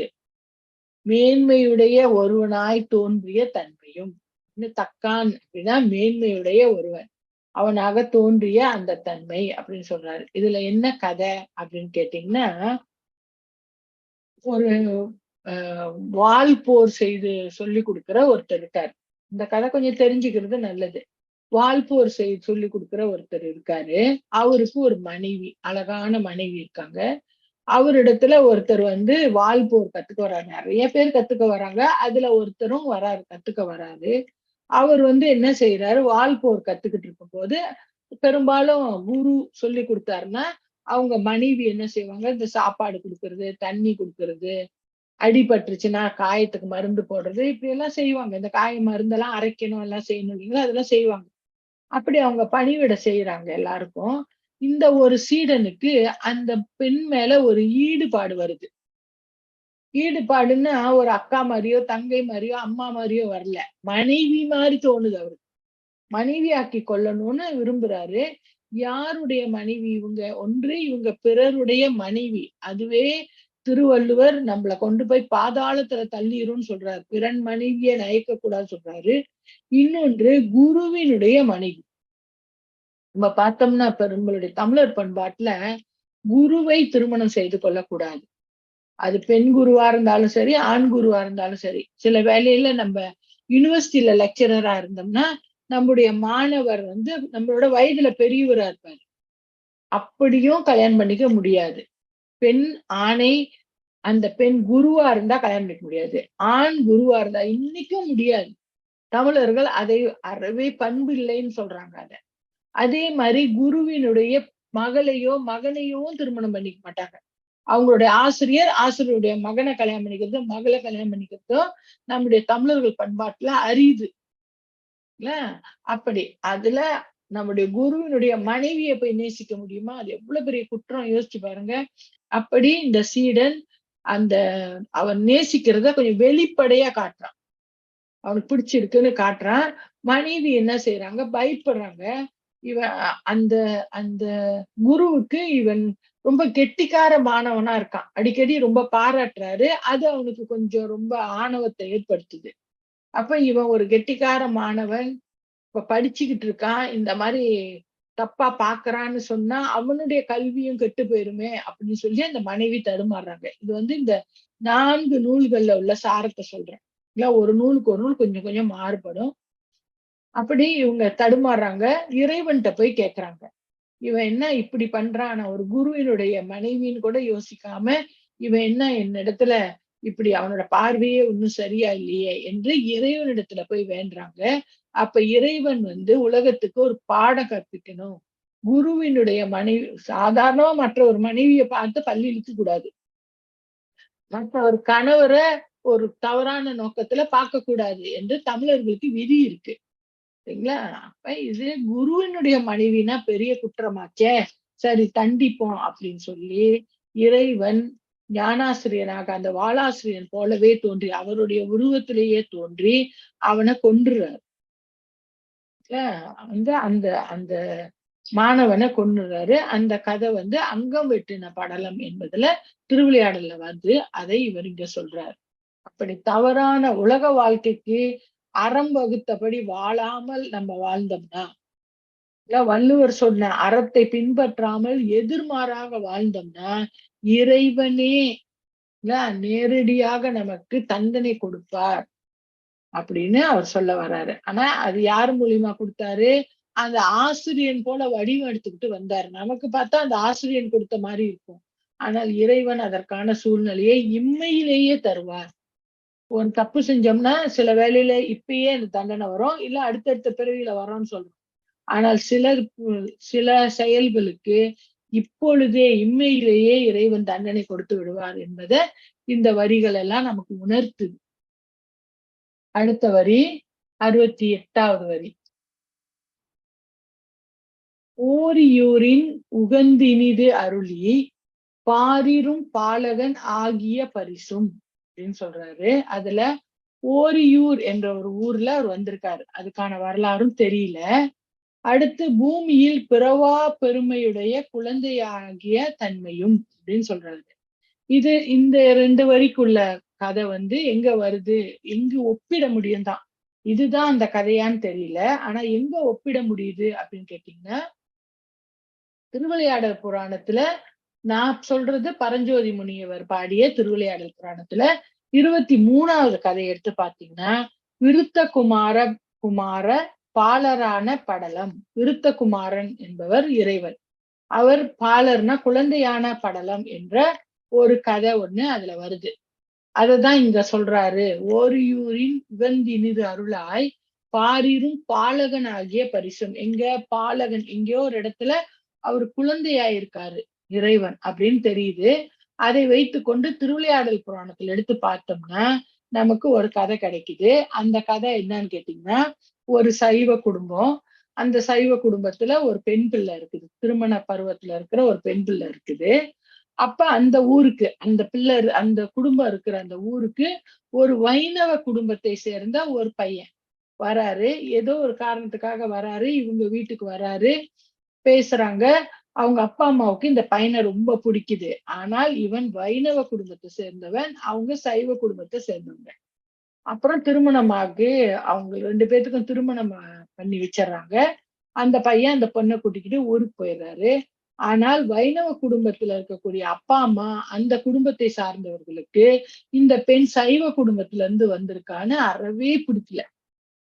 மேன்மையுடைய ஒருவனாய் தோன்றிய தன்மையும். தக்கான் அப்படின்னா மேன்மையுடைய ஒருவன், அவனாக தோன்றிய அந்த தன்மை அப்படின்னு சொல்றாரு. இதுல என்ன கதை அப்படின்னு கேட்டீங்கன்னா, ஒரு வால் போர் செய்து சொல்லி கொடுக்கிற ஒருத்தர் இருக்காரு. இந்த கதை கொஞ்சம் தெரிஞ்சுக்கிறது நல்லது. வால் போர் செய்து சொல்லி கொடுக்கிற ஒருத்தர் இருக்காரு. அவருக்கு ஒரு மனைவி, அழகான மனைவி இருக்காங்க. அவரிடத்துல ஒருத்தர் வந்து வால் போர் கத்துக்க வர்றாரு. நிறைய பேர் கத்துக்க வராங்க, அதுல ஒருத்தரும் வராரு, கத்துக்க வராரு. அவர் வந்து என்ன செய்யறாரு, வால் போர் கத்துக்கிட்டு இருக்கும் போது பெரும்பாலும் குரு சொல்லி கொடுத்தாருன்னா அவங்க மனைவி என்ன செய்வாங்க, இந்த சாப்பாடு கொடுக்கறது, தண்ணி கொடுக்கறது, அடிபட்டுருச்சுன்னா காயத்துக்கு மருந்து போடுறது, இப்படி எல்லாம் செய்வாங்க. இந்த காய மருந்தெல்லாம் அரைக்கணும், எல்லாம் செய்யணும் இல்லைங்களா, அதெல்லாம் செய்வாங்க. அப்படி அவங்க பணிவிட செய்யறாங்க எல்லாருக்கும். இந்த ஒரு சீடனுக்கு அந்த பெண் மேல ஒரு ஈடுபாடு வருது. ஈடுபாடுன்னா ஒரு அக்கா மாதிரியோ தங்கை மாதிரியோ அம்மா மாதிரியோ வரல, மனைவி மாதிரி தோணுது அவருக்கு. மனைவி ஆக்கி கொள்ளணும்னு விரும்புறாரு. யாருடைய மனைவி இவங்க, ஒன்று இவங்க பிறருடைய மனைவி. அதுவே திருவள்ளுவர் நம்மள கொண்டு போய் பாதாளத்துல தள்ளிரும்னு சொல்றாரு. பிறன் மனைவியை நயக்க கூடாதுன்னு சொல்றாரு. இன்னொன்று குருவினுடைய மனைவி. நம்ம பார்த்தோம்னா இப்ப நம்மளுடைய தமிழர் பண்பாட்டுல குருவை திருமணம் செய்து கொள்ளக்கூடாது. அது பெண் குருவா இருந்தாலும் சரி, ஆண் குருவா இருந்தாலும் சரி. சில வேலையில நம்ம யூனிவர்சிட்டியில லெக்சரரா இருந்தோம்னா நம்முடைய மாணவர் வந்து நம்மளோட வயதுல பெரியவரா இருப்பாரு, அப்படியும் கல்யாணம் பண்ணிக்க முடியாது. பெண் ஆணை, அந்த பெண் குருவா இருந்தா கல்யாணம் பண்ணிக்க முடியாது. ஆண் குருவா இருந்தா இன்னைக்கும் முடியாது. தமிழர்கள் அதை அறவே பண்பு இல்லைன்னு சொல்றாங்க அத. அதே மாதிரி குருவினுடைய மகளையோ மகனையோ திருமணம் பண்ணிக்க மாட்டாங்க. அவங்களுடைய ஆசிரியர் ஆசிரியருடைய மகனை கல்யாணம் பண்ணிக்கிறது, மகளை கல்யாணம் பண்ணிக்கிறதும் நம்முடைய தமிழர்கள் பண்பாட்டுல அரிது இல்ல. அப்படி அதுல நம்முடைய குருவினுடைய மனைவியை போய் நேசிக்க முடியுமா? அது எவ்வளவு பெரிய குற்றம், யோசிச்சு பாருங்க. அப்படி இந்த சீடன் அந்த அவன் நேசிக்கிறத கொஞ்சம் வெளிப்படையா காட்டுறான், அவனுக்கு பிடிச்சிருக்குன்னு காட்டுறான். மனைவி என்ன செய்யறாங்க, பயப்படுறாங்க. இவன் அந்த அந்த குருவுக்கு இவன் ரொம்ப கெட்டிக்கார மாணவனா இருக்கான், அடிக்கடி ரொம்ப பாராட்டுறாரு. அது அவனுக்கு கொஞ்சம் ரொம்ப ஆணவத்தை ஏற்படுத்துது. அப்ப இவன் ஒரு கெட்டிக்கார மாணவன், இப்ப படிச்சுக்கிட்டு இருக்கான், இந்த மாதிரி தப்பா பாக்குறான்னு சொன்னா அவனுடைய கல்வியும் கெட்டு போயிருமே அப்படின்னு சொல்லி அந்த மனைவி தடுமாறுறாங்க. இது இந்த 4 நூல்கள்ல உள்ள சாரத்தை சொல்றேன். இல்ல ஒரு நூலுக்கு ஒரு நூல் கொஞ்சம் கொஞ்சம் மாறுபடும். அப்படி இவங்க தடுமாறுறாங்க. இறைவன்ட்ட போய் கேட்கறாங்க. இவன் என்ன இப்படி பண்றான்? நான் ஒரு குருவினுடைய மனைவின்னு கூட யோசிக்காம, இவன் என்ன என்னிடத்துல இப்படி அவனோட பார்வையே ஒண்ணும் சரியா இல்லையே என்று இறைவனிடத்துல போய் வேண்டுறாங்க. அப்ப இறைவன் உலகத்துக்கு ஒரு பாடம் கற்பிக்கணும். குருவினுடைய மனைவி சாதாரணமா மற்ற ஒரு மனைவிய பார்த்து பல்லி இழுக்கக் கூடாது. மற்ற ஒரு கணவர ஒரு தவறான நோக்கத்துல பார்க்கக் கூடாது என்று தமிழர்களுக்கு விதி இருக்கு. சரிங்களா? அப்ப இது குருவினுடைய மனைவினா பெரிய குற்றமாச்சே. சரி தண்டிப்போம் அப்படின்னு சொல்லி, இறைவன் ஞானாசிரியனாக அந்த வாளாசிரியன் போலவே தோன்றி, அவருடைய உருவத்திலேயே தோன்றி அவன கொன்றுறாரு. அந்த அந்த மாணவன கொன்னுறாரு. அந்த கதை அங்கம் வெட்டின படலம் என்பதுல திருவிளையாடல்ல அதை இவர் இங்க சொல்றாரு. அப்படி தவறான உலக வாழ்க்கைக்கு அறம் வகுத்தபடி வாழாமல் நம்ம வாழ்ந்தோம்னா, இல்ல வள்ளுவர் சொன்ன அறத்தை பின்பற்றாமல் எதிர்மாறாக வாழ்ந்தோம்னா, இறைவனே இல்ல நேரடியாக நமக்கு தண்டனை கொடுப்பார் அப்படின்னு அவர் சொல்ல வர்றாரு. ஆனா அது யார் மூலியமா கொடுத்தாரு? அந்த ஆசிரியன் போல வடிவம் எடுத்துக்கிட்டு வந்தாரு. நமக்கு பார்த்தா அந்த ஆசிரியன் கொடுத்த மாதிரி இருக்கும். ஆனால் இறைவன் அதற்கான சூழ்நிலையை இம்மையிலேயே தருவார். ஒரு தப்பு செஞ்சோம்னா சில வேளையில இப்பயே அந்த தண்டனை வரும். இல்ல அடுத்தடுத்த பிறவியில வரும்னு சொல்றோம். ஆனால் சில செயல்களுக்கு இப்பொழுதே இம்மையிலேயே இறைவன் தண்டனை கொடுத்து விடுவார் என்பதை இந்த வரிகள் எல்லாம் நமக்கு உணர்த்துது. அடுத்த வரி 68வது வரி. ஓரியூரின் உகந்தினிது அருளி பாரிரும் பாலகன் ஆகிய பரிசும் அப்படின்னு சொல்றாரு. அதுல ஓரியூர் என்ற ஒரு ஊர்ல அவர் வந்திருக்காரு. அதுக்கான வரலாறும் தெரியல. அடுத்து பூமியில் பிறவா பெருமையுடைய குழந்தையாகிய தன்மையும் அப்படின்னு சொல்றாரு. இந்த 2 வரிக்குள்ள கதை எங்க வருது? எங்கு ஒப்பிட முடியும் தான். இதுதான் அந்த கதையான்னு தெரியல. ஆனா எங்க ஒப்பிட முடியுது அப்படின்னு கேட்டீங்கன்னா, திருவிளையாடல் புராணத்துல நான் சொல்றது பரஞ்சோதி முனிவர் பாடிய திருவிளையாடல் புராணத்துல 23வது கதையை எடுத்து பாத்தீங்கன்னா, விருத்த குமார பாலரான படலம். விருத்த குமாரன் என்பவர் இறைவன். அவர் பாலர்னா குழந்தையான படலம் என்ற ஒரு கதை அதுல வருது. அததான் இங்க சொல்றாரு. ஓரியூரின் உகந்தினிது அருளாய் பாரிரும் பாலகன் ஆகிய பரிசும். எங்க பாலகன் எங்கேயோ ஒரு இடத்துல அவர் குழந்தையாயிருக்காரு இறைவன் அப்படின்னு தெரியுது. அதை வைத்துக்கொண்டு திருவிளையாடல் புராணத்துல எடுத்து பார்த்தோம்னா நமக்கு ஒரு கதை கிடைக்குது. அந்த கதை என்னன்னு கேட்டீங்கன்னா, ஒரு சைவ குடும்பம். அந்த சைவ குடும்பத்துல ஒரு பெண் பிள்ளை இருக்குது. திருமண பருவத்துல இருக்கிற ஒரு பெண் பிள்ளை இருக்குது. அப்ப அந்த ஊருக்கு அந்த குடும்பம் இருக்கிற அந்த ஊருக்கு ஒரு வைணவ குடும்பத்தை சேர்ந்த ஒரு பையன் வராரு. ஏதோ ஒரு காரணத்துக்காக வராரு. இவங்க வீட்டுக்கு வராரு. பேசுறாங்க. அவங்க அப்பா அம்மாவுக்கு இந்த பையனை ரொம்ப பிடிக்குது. ஆனால் இவன் வைணவ குடும்பத்தை சேர்ந்தவன். அவங்க சைவ குடும்பத்தை சேர்ந்தவங்க. அப்புறம் திருமணமாகி அவங்க 2 பேத்துக்கும் திருமணம் பண்ணி வச்சிடுறாங்க. அந்த பையன் அந்த பொண்ணை கூட்டிக்கிட்டு ஊருக்கு போயிடுறாரு. ஆனால் வைணவ குடும்பத்துல இருக்கக்கூடிய அப்பா அம்மா அந்த குடும்பத்தை சார்ந்தவர்களுக்கு இந்த பெண் சைவ குடும்பத்துல இருந்து வந்திருக்கான்னு அறவே பிடிக்கல.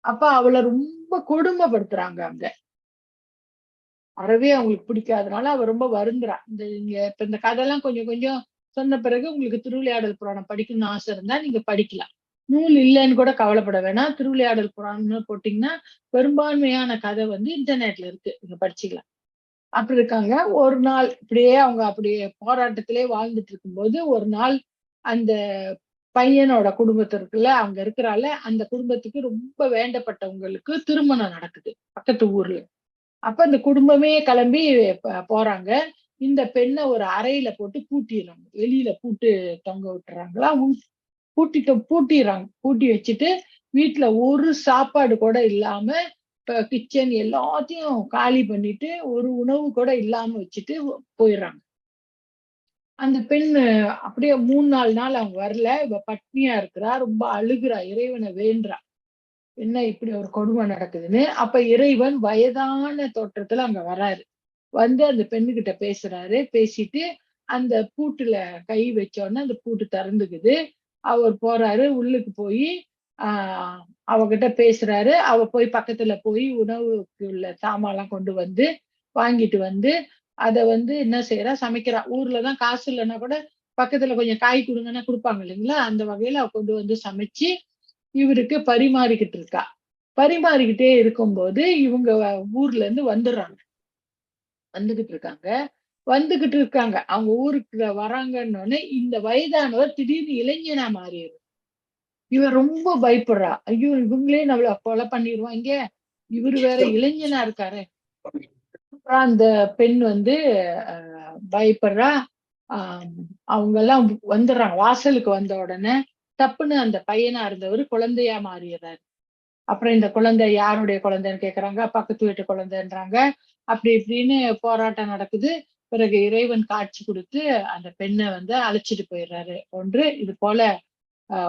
அப்ப அவளை ரொம்ப கொடுமைப்படுத்துறாங்க அங்க. அறவே அவங்களுக்கு பிடிக்காதனால அவ ரொம்ப வருந்துறா. இப்ப இந்த கதையெல்லாம் கொஞ்சம் கொஞ்சம் சொன்ன பிறகு உங்களுக்கு திருவிளையாடல் புராணம் படிக்கணும்னு ஆசை இருந்தா நீங்க படிக்கலாம். நூல் இல்லைன்னு கூட கவலைப்பட வேணாம். திருவிளையாடல் புராணம்னு போட்டீங்கன்னா பெரும்பான்மையான கதை இன்டர்நெட்ல இருக்கு. நீங்க படிச்சுக்கலாம். அப்படி இருக்காங்க. ஒரு நாள் இப்படியே அவங்க அப்படியே போராட்டத்திலே வாழ்ந்துட்டு இருக்கும்போது, ஒரு நாள் அந்த பையனோட குடும்பத்திற்குள்ள அங்க இருக்கிறால, அந்த குடும்பத்துக்கு ரொம்ப வேண்டப்பட்டவங்களுக்கு திருமணம் நடக்குது. பக்கத்து ஊர்ல. அப்ப அந்த குடும்பமே கிளம்பி போறாங்க. இந்த பெண்ண ஒரு அறையில போட்டு பூட்டிடுறாங்க. வெளியில பூட்டு தொங்க விட்டுறாங்களா, பூட்டிடுறாங்க. பூட்டி வச்சுட்டு வீட்டுல ஒரு சாப்பாடு கூட இல்லாம கிச்சன் எல்லாத்தையும் காலி பண்ணிட்டு ஒரு உணவு கூட இல்லாம வச்சுட்டு போயிடுறாங்க. அந்த பெண் அப்படியே 3 4 நாள் அவங்க வரல. இவ பட்னியா இருக்கிறா. ரொம்ப அழுகுறா. இறைவனை வேண்டுறா. என்ன இப்படி ஒரு கொடுமை நடக்குதுன்னு. அப்ப இறைவன் வயதான தோற்றத்துல அங்க வராரு. வந்து அந்த பெண்ணுகிட்ட பேசுறாரு. பேசிட்டு அந்த பூட்டுல கை வச்சோனே அந்த பூட்டு திறந்துக்குது. அவர் போறாரு. உள்ளுக்கு போயி அவகிட்ட பேசுறாரு. அவ போய் பக்கத்துல போய் உணவுக்கு உள்ள சாமான்லாம் கொண்டு வந்து வாங்கிட்டு வந்து அத என்ன செய்றா, சமைக்கிறா. ஊர்ல தான் காசு இல்லன்னா கூட பக்கத்துல கொஞ்சம் காய் குடுங்கன்னா குடுப்பாங்க இல்லைங்களா? அந்த வகையில அவ கொண்டு வந்து சமைச்சு இவருக்கு பரிமாறிக்கிட்டு இருக்கா. பரிமாறிக்கிட்டே இருக்கும்போது இவங்க ஊர்ல இருந்து வந்துடுறாங்க. வந்துகிட்டு இருக்காங்க. வந்துகிட்டு இருக்காங்க. அவங்க ஊருக்கு வராங்கன்னோனே, இந்த வயதானவர் திடீர்னு இளைஞனா மாறிருது. இவ ரொம்ப பயப்படுறா. ஐயோ! இவங்களே நம்மள கொலை பண்ணிருவாய்ங்க. இவரு வேற இளைஞனா இருக்காரே. அப்புறம் அந்த பெண் அ பயப்படுறா. ஆ அவங்கலாம் வந்துடுறாங்க. வாசலுக்கு வந்த உடனே, டப்புன்னு அந்த பையனா இருந்தவரு குழந்தையா மாறிர்றாரு. அப்புறம் இந்த குழந்தை யாருடைய குழந்தைன்னு கேட்கறாங்க. பக்கத்து வீட்டு குழந்தைன்றாங்க. அப்படி இப்படின்னு போராட்டம் நடக்குது. பிறகு இறைவன் காட்சி குடுத்து அந்த பெண்ண அழைச்சிட்டு போயிடுறாரு. ஒன்று இது போல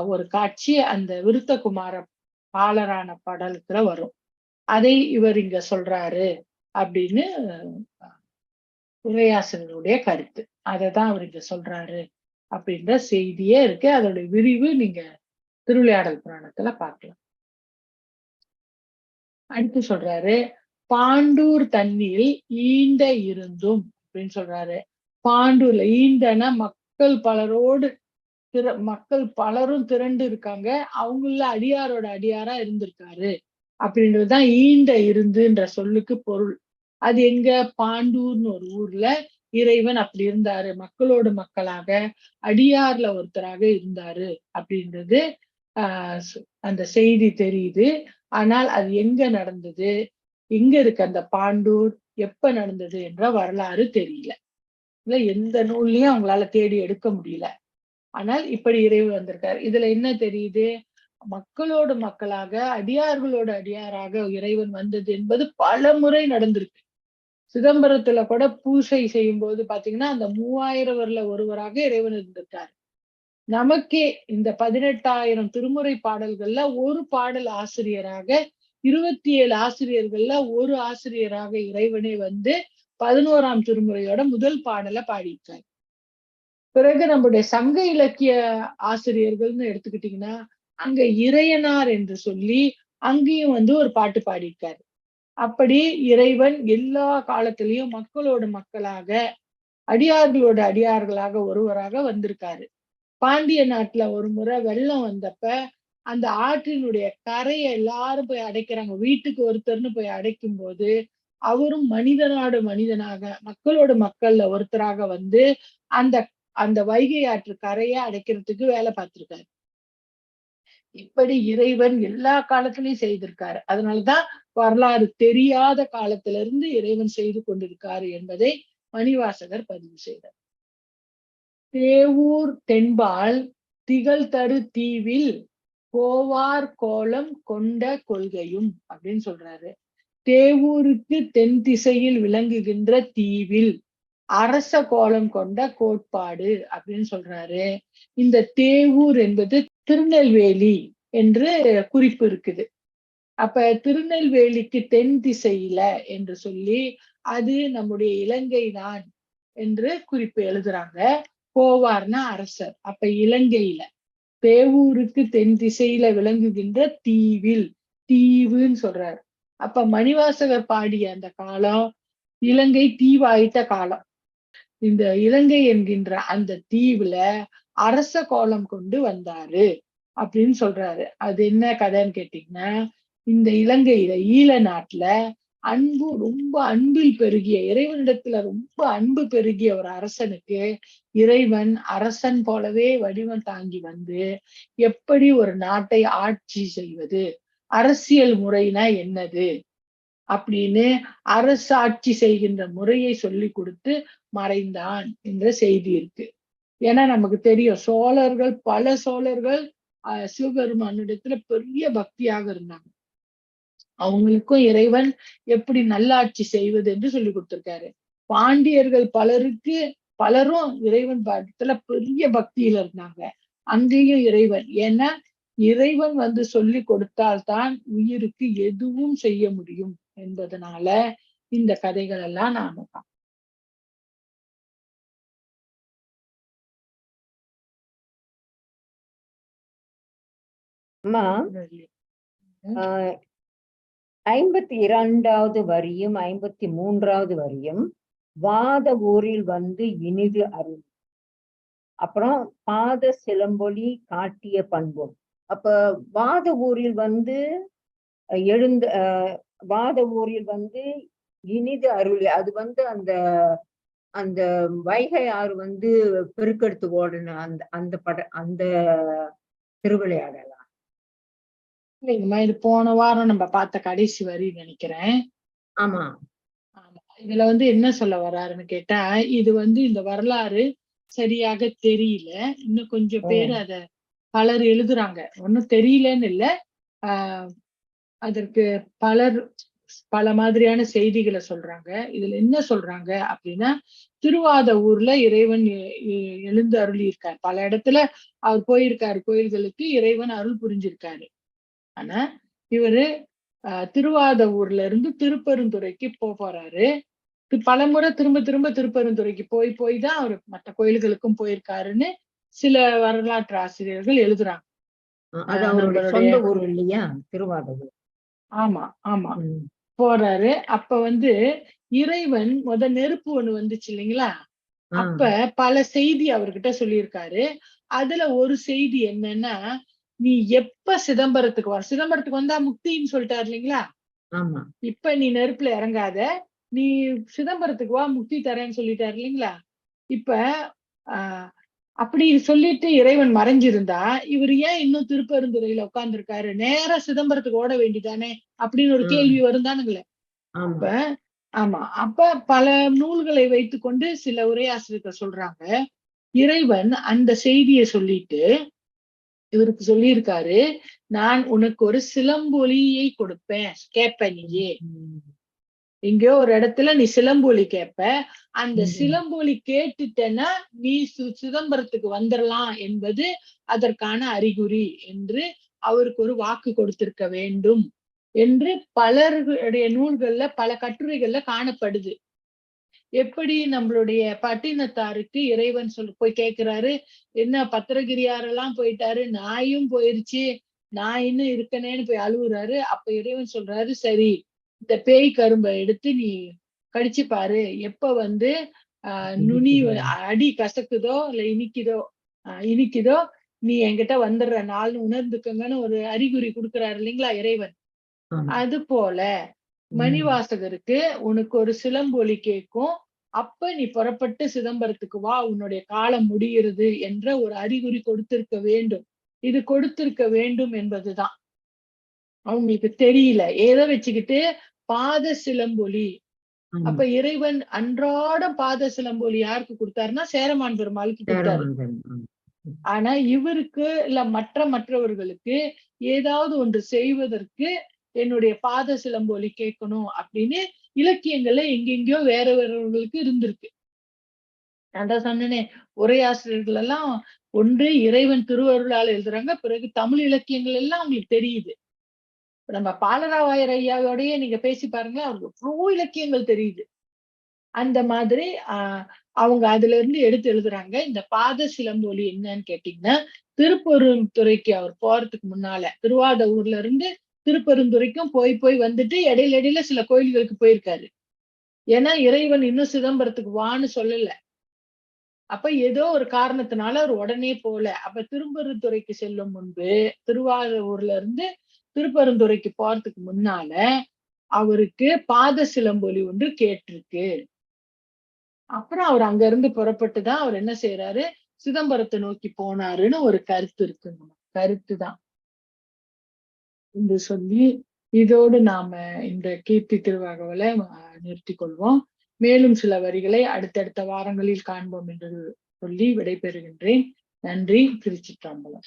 ஒரு காட்சி அந்த விருத்தகுமார பாலரான படலத்துல வரும். அதை இவர் இங்க சொல்றாரு அப்படின்னு உரையாசிரியருடைய கருத்து. அததான் அவர் இங்க சொல்றாரு அப்படின்ற செய்தியே இருக்கு. அதோட விரிவு நீங்க திருவிளையாடல் புராணத்துல பார்க்கலாம். அடுத்து சொல்றாரு, பாண்டூர் தன்னில் ஈண்ட இருந்தும் அப்படின்னு சொல்றாரு. பாண்டூர்ல ஈண்டனா மக்கள் பலரோடு மக்கள் பலரும் திரண்டு இருக்காங்க. அவங்கள அடியாரோட அடியாரா இருந்திருக்காரு. அப்படின்றதுதான் ஈண்ட இருந்துன்ற சொல்லுக்கு பொருள். அது எங்க பாண்டூர்னு ஒரு ஊர்ல இறைவன் அப்படி இருந்தாரு. மக்களோடு மக்களாக அடியார்ல ஒருத்தராக இருந்தாரு அப்படின்றது அந்த செய்தி தெரியுது. ஆனால் அது எங்க நடந்தது, எங்க இருக்கு அந்த பாண்டூர், எப்ப நடந்தது என்ற வரலாறு தெரியல. இல்ல எந்த நூல்லயும் அவங்களால தேடி எடுக்க முடியல. ஆனால் இப்படி இறைவன் வந்திருக்காரு. இதுல என்ன தெரியுது? மக்களோடு மக்களாக, அடியார்களோடு அடியாராக இறைவன் வந்தது என்பது பல முறை நடந்திருக்கு. சிதம்பரத்துல கூட பூசை செய்யும்போது பாத்தீங்கன்னா, அந்த 3000 ஒருவராக இறைவன் இருந்திருக்காரு. நமக்கே இந்த 18,000 திருமுறை பாடல்கள்ல ஒரு பாடல் ஆசிரியராக 27 ஆசிரியர்கள்ல ஒரு ஆசிரியராக இறைவனே 11ஆம் திருமுறையோட முதல் பாடலை பாடியிருக்காரு. பிறகு நம்முடைய சங்க இலக்கிய ஆசிரியர்கள்னு எடுத்துக்கிட்டீங்கன்னா, அங்க இறையனார் என்று சொல்லி அங்கேயும் ஒரு பாட்டு பாடியிருக்காரு. அப்படி இறைவன் எல்லா காலத்திலயும் மக்களோடு மக்களாக, அடியார்களோடு அடியார்களாக ஒருவராக வந்திருக்காரு. பாண்டிய நாட்டுல ஒரு முறை வெள்ளம் வந்தப்ப, அந்த ஆற்றினுடைய கரைய எல்லாரும் போய் அடைக்கிறாங்க. வீட்டுக்கு ஒருத்தர்ன்னு போய் அடைக்கும்போது, அவரும் மனிதனோடு மனிதனாக, மக்களோடு மக்கள்ல ஒருத்தராக அந்த அந்த வைகை ஆற்று கரைய அடைக்கிறதுக்கு வேலை பார்த்திருக்காரு. இப்படி இறைவன் எல்லா காலத்திலயும் செய்திருக்காரு. அதனாலதான் வரலாறு தெரியாத காலத்துல இருந்து இறைவன் செய்து கொண்டிருக்காரு என்பதை மணிவாசகர் பதிவு செய்தார். தேவூர் தென்பால் திகழ்தரு தீவில் கோவார் கோலம் கொண்ட கொள்கையும் அப்படின்னு சொல்றாரு. தேவூருக்கு தென் திசையில் விளங்குகின்ற தீவில் அரச கோலம் கொண்ட கோட்பாடு அப்படின்னு சொல்றாரு. இந்த தேவூர் என்பது திருநெல்வேலி என்று குறிப்பு இருக்குது. அப்ப திருநெல்வேலிக்கு தென் திசையில என்று சொல்லி அது நம்முடைய இலங்கை தான் என்று குறிப்பு எழுதுறாங்க. கோவார்னா அரசர். அப்ப இலங்கையில தேவூருக்கு தென் திசையில விளங்குகின்ற தீவில் தீவுன்னு சொல்றாரு. அப்ப மணிவாசகர் பாடிய அந்த காலம் இலங்கை தீவாயிட்ட காலம். இந்த இலங்கை என்கின்ற அந்த தீவுல அரச கோலம் கொண்டு வந்தாரு அப்படின்னு சொல்றாரு. அது என்ன கதைன்னு கேட்டீங்கன்னா, இந்த இலங்கையில ஈழ நாட்டுல ரொம்ப அன்பில் பெருகிய இறைவனிடத்துல ரொம்ப அன்பு பெருகிய ஒரு அரசனுக்கு இறைவன் அரசன் போலவே வடிவம் தாங்கி எப்படி ஒரு நாட்டை ஆட்சி செய்வது, அரசியல் முறைனா என்னது அப்படின்னு அரசாட்சி செய்கின்ற முறையை சொல்லி கொடுத்து மறைந்தான் என்ற செய்தி இருக்கு. ஏன்னா நமக்கு தெரியும் பல சோழர்கள் சிவபெருமானிடத்துல பெரிய பக்தியாக இருந்தாங்க. அவங்களுக்கும் இறைவன் எப்படி நல்லாட்சி செய்வது என்று சொல்லி கொடுத்திருக்காரு. பாண்டியர்கள் பலரும் இறைவன் பாடத்துல பெரிய பக்தியில இருந்தாங்க. அங்கேயும் இறைவன் ஏன்னா இறைவன் வந்து சொல்லி கொடுத்தால்தான் உயிருக்கு எதுவும் செய்ய முடியும் என்பதனால இந்த கதைகள் எல்லாம் நாம அம்மா 52வது வரியும் 53வது வரியும் வாத ஊரில் வந்து இனிது அருள், அப்புறம் பாத சிலம்பொலி காட்டிய பண்பும். அப்ப வாத ஊரில் வந்து எழுந்த வாத ஊரில் வந்து இனிது அருள், அது வந்து அந்த அந்த வைகை ஆறு வந்து பெருக்கெடுத்து ஓடுன அந்த அந்த திருவிளையாடலாம். இல்லைங்கம்மா, இது போன வாரம் நம்ம பார்த்த கடைசி வரி நினைக்கிறேன். ஆமா ஆமா, இதுல வந்து என்ன சொல்ல வர்றாருன்னு கேட்டா, இது வந்து இந்த வரலாறு சரியாக தெரியல, இன்னும் கொஞ்சம் பேர் அத பலர் எழுதுறாங்க, ஒன்னும் தெரியலன்னு இல்ல, அதற்கு பலர் பல மாதிரியான செய்திகளை சொல்றாங்க. இதுல என்ன சொல்றாங்க அப்படின்னா, திருவாத ஊர்ல இறைவன் எழுந்து அருளி இருக்காரு. பல இடத்துல அவர் போயிருக்காரு, கோயில்களுக்கு இறைவன் அருள் புரிஞ்சிருக்காரு. ஆனா இவரு திருவாத ஊர்ல இருந்து திருப்பெருந்துறைக்கு போறாரு. பலமுறை திரும்ப திரும்ப திருப்பெருந்துறைக்கு போய் தான் அவர் மற்ற கோயில்களுக்கும் போயிருக்காருன்னு சில வரலாற்று ஆசிரியர்கள் எழுதுறாங்க. அது அவருடைய சொந்த ஊர் இல்லையா திருவாத ஊர்? ஆமா ஆமா போறாரு. அப்ப வந்து இறைவன் நெருப்பு ஒண்ணு வந்துச்சு இல்லைங்களா, அப்ப பல செய்தி அவர்கிட்ட சொல்லியிருக்காரு. அதுல ஒரு செய்தி என்னன்னா, நீ எப்ப சிதம்பரத்துக்கு வந்தா முக்தின்னு சொல்லிட்டாரு இல்லைங்களா, இப்ப நீ நெருப்புல இறங்காத, நீ சிதம்பரத்துக்கு வா, முக்தி தரேன்னு சொல்லிட்டாரு இல்லைங்களா. இப்ப அப்படி சொல்லிட்டு இறைவன் மறைஞ்சிருந்தா இவர் ஏன் இன்னும் திருப்பெருந்துறையில உட்கார்ந்துருக்காரு, நேரா சிதம்பரத்துக்கு ஓட வேண்டிதானே அப்படின்னு ஒரு கேள்வி வருந்தானுங்களே. அப்ப ஆமா, அப்ப பல நூல்களை வைத்துக்கொண்டு சில உரையாசிரியர்கள் சொல்றாங்க, இறைவன் அந்த செய்தியை சொல்லிட்டு இவருக்கு சொல்லியிருக்காரு, நான் உனக்கு ஒரு சிலம்பொலியை கொடுப்பேன், கேட்ப நீயே. எங்கேயோ ஒரு இடத்துல நீ சிலம்பொலி கேட்ப, அந்த சிலம்பொலி கேட்டுட்டேன்னா நீ சிதம்பரத்துக்கு வந்துடலாம் என்பது அதற்கான அறிகுறி என்று அவருக்கு ஒரு வாக்கு கொடுத்திருக்க வேண்டும் என்று பலருடைய நூல்கள்ல பல கட்டுரைகள்ல காணப்படுது. எப்படி நம்மளுடைய பட்டினத்தாருக்கு இறைவன் போய் கேட்கிறாரு, என்ன பத்திரகிரியாரெல்லாம் போயிட்டாரு, நாயும் போயிருச்சு, நான் இன்னும் இருக்கனேன்னு போய் அழுகுறாரு. அப்ப இறைவன் சொல்றாரு, சரி இந்த பேய் கரும்பை எடுத்து நீ கடிச்சு பாரு, எப்ப வந்து நுனி அடி கசக்குதோ இல்ல இனிக்குதோ நீ என்கிட்ட வந்துடுற நாள்னு உணர்ந்துக்கங்கன்னு ஒரு அறிகுறி கொடுக்கிறாரு இல்லைங்களா இறைவன். அது போல மணிவாசகருக்கு உனக்கு ஒரு சிலம்பொலி கேட்கும், அப்ப நீ புறப்பட்டு சிதம்பரத்துக்கு வா, உன்னுடைய காலம் முடிகிறது என்ற ஒரு அறிகுறி கொடுத்திருக்க வேண்டும். இது கொடுத்திருக்க வேண்டும் என்பதுதான் அவங்களுக்கு தெரியல. ஏதோ வச்சுக்கிட்டு பாத சிலம்பொலி. அப்ப இறைவன் அன்றாடம் பாத சிலம்பொலி யாருக்கு கொடுத்தாருன்னா சேரமான் பெருமாளுக்கு கொடுத்தாரு. ஆனா இவருக்கு இல்ல மற்றவர்களுக்கு ஏதாவது ஒன்று செய்வதற்கு என்னுடைய பாத சிலம்பொலி கேட்கணும் அப்படின்னு இலக்கியங்கள்ல எங்கெங்கயோ வேறவர்களுக்கு இருந்திருக்கு. நான் தான் சொன்னேனே, உரையாசிரியர்கள் எல்லாம் ஒன்று இறைவன் திருவருளால் எழுதுறாங்க, பிறகு தமிழ் இலக்கியங்கள் எல்லாம் அவங்களுக்கு தெரியுது. நம்ம பாலராவாயர் ஐயாவோடய நீங்க பேசி பாருங்க, அவருக்கு எவ்வளவோ இலக்கியங்கள் தெரியுது. அந்த மாதிரி அவங்க அதுல இருந்து எடுத்து எழுதுறாங்க. இந்த பாத சிலம்பொலி என்னன்னு கேட்டீங்கன்னா, திருப்பெருந்துறைக்கு அவர் போறதுக்கு முன்னால திருவாத ஊர்ல இருந்து திருப்பெருந்துறைக்கும் போய் வந்துட்டு இடையில சில கோயில்களுக்கு போயிருக்காரு. ஏன்னா இறைவன் இன்னும் சிதம்பரத்துக்கு வான்னு சொல்லல. அப்ப ஏதோ ஒரு காரணத்தினால அவர் உடனே போல. அப்ப திருப்பெருந்துறைக்கு செல்லும் முன்பு திருவாத ஊர்ல இருந்து திருப்பெருந்துறைக்கு போறதுக்கு முன்னால அவருக்கு பாத சிலம்பொலி ஒன்று கேட்டிருக்கு. அப்புறம் அவர் அங்க இருந்து புறப்பட்டுதான் அவர் என்ன செய்யறாரு, சிதம்பரத்தை நோக்கி போனாருன்னு ஒரு கருத்து இருக்குங்க. கருத்துதான் என்று சொல்லி இதோடு நாம இந்த கீர்த்தி திருவாகவலை நிறுத்திக் கொள்வோம். மேலும் சில வரிகளை அடுத்தடுத்த வாரங்களில் காண்போம் என்று சொல்லி விடைபெறுகின்றேன். நன்றி. திருச்சிற்றம்பலம்.